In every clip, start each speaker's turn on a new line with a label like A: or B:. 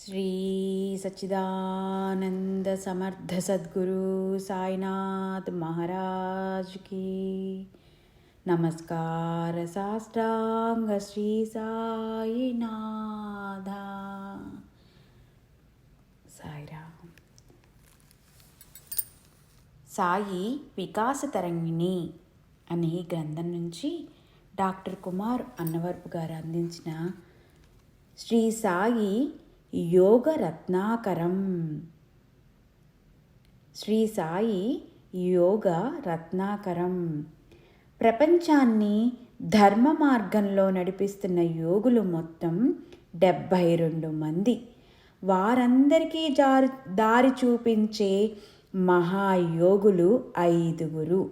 A: శ్రీ సచ్చిదానంద సమర్థ సద్గురు సాయినాథ్ మహారాజ్ की నమస్కార సాష్టాంగ శ్రీ సాయినాథ. సాయిరామ్. సాయి వికాస తరంగిణి అనే గ్రంథం నుంచి డాక్టర్ కుమార్ అన్నవరపు గారు అందించిన శ్రీ సాయి యోగ రత్నాకరం. శ్రీ సాయి యోగ రత్నాకరం. ప్రపంచాన్ని ధర్మ మార్గంలో నడిపిస్తున్న యోగులు మొత్తం 72 మంది. వారందరికీ దారి చూపించే మహాయోగులు 5.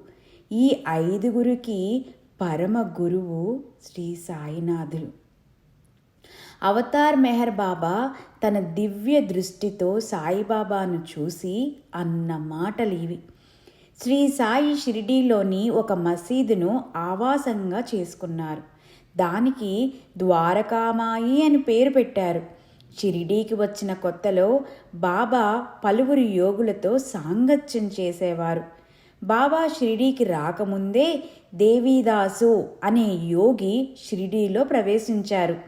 A: ఈ 5 పరమ గురువు శ్రీ సాయినాథులు. అవతార్ మెహర్ బాబా తన దివ్య దృష్టితో సాయిబాబాను చూసి అన్న మాటలు ఇవి. శ్రీ సాయి షిరిడీలోని ఒక మసీదును ఆవాసంగా చేసుకున్నారు. దానికి ద్వారకామాయి అని పేరు పెట్టారు. షిరిడీకి వచ్చిన కొత్తలో బాబా పలువురు యోగులతో సాంగత్యం చేసేవారు. బాబా షిరిడీకి రాకముందే దేవీదాసు అనే యోగి షిరిడీలో ప్రవేశించారు.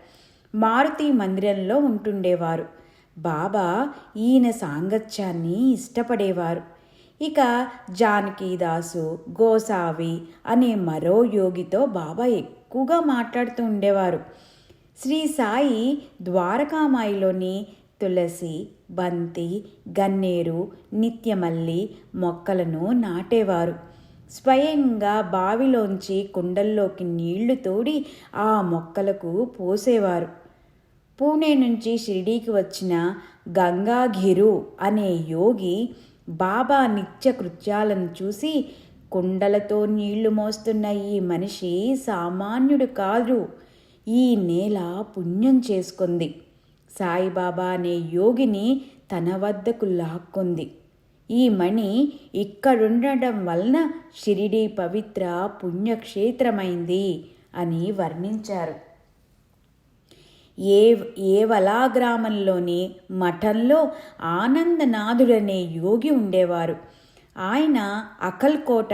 A: మారుతి మందిరంలో ఉంటుండేవారు. బాబా ఈయన సాంగత్యాన్ని ఇష్టపడేవారు. ఇక జానకీదాసు, గోసావి అనే మరో యోగితో బాబా ఎక్కువగా మాట్లాడుతూ ఉండేవారు. శ్రీ సాయి ద్వారకామాయిలోని తులసి, బంతి, గన్నేరు, నిత్యమల్లి మొక్కలను నాటేవారు. స్వయంగా బావిలోంచి కుండల్లోకి నీళ్లు తోడి ఆ మొక్కలకు పోసేవారు. పూణే నుంచి షిరిడీకి వచ్చిన గంగాఘిరు అనే యోగి బాబా నిత్య కృత్యాలను చూసి, కుండలతో నీళ్లు మోస్తున్న ఈ మనిషి సామాన్యుడు కాదు, ఈ నేల పుణ్యం చేసుకుంది, సాయిబాబా అనే యోగిని తన వద్దకు లాక్కుంది, ఈ మణి ఇక్కడుండడం వలన షిరిడీ పవిత్ర పుణ్యక్షేత్రమైంది అని వర్ణించారు. ఏవలా గ్రామంలోని మఠంలో ఆనందనాథుడనే యోగి ఉండేవారు. ఆయన అకల్కోట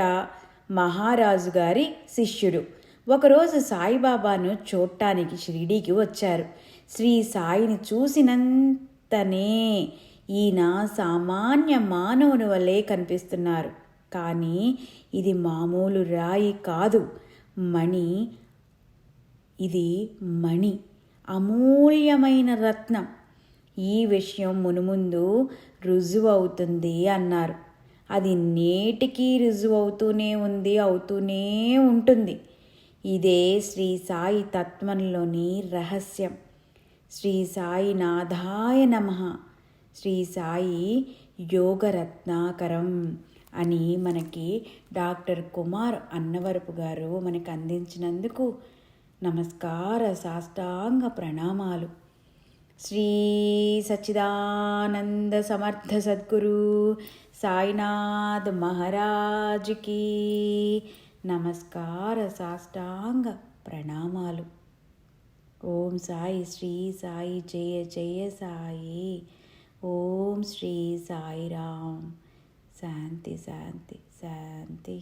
A: మహారాజు గారి శిష్యుడు. ఒకరోజు సాయిబాబాను చూడటానికి షిరిడీకి వచ్చారు. శ్రీ సాయిని చూసినంతనే ఈయన సామాన్య మానవుని వలె కనిపిస్తున్నారు. కానీ ఇది మామూలు రాయి కాదు, మణి. ఇది మణి, అమూల్యమైన రత్నం. ఈ విషయం మునుముందు రుజువు అవుతుంది అన్నారు. అది నేటికీ రుజువు అవుతూనే ఉంటుంది. ఇదే శ్రీ సాయి తత్వంలోని రహస్యం. శ్రీ సాయి నాథాయ నమః. శ్రీ సాయి యోగరత్నాకరం అని మనకి డాక్టర్ కుమార్ అన్నవరపు గారు మనకు అందించినందుకు నమస్కార సాష్టాంగ ప్రణామాలు. శ్రీ సచ్చిదానంద సమర్థ సద్గురు సాయినాథ్ మహారాజ్ की నమస్కార సాష్టాంగ ప్రణామాలు. ఓం సాయి శ్రీ సాయి జయ జయ సాయి. ఓం శ్రీ సాయిరామ్. శాంతి శాంతి శాంతి.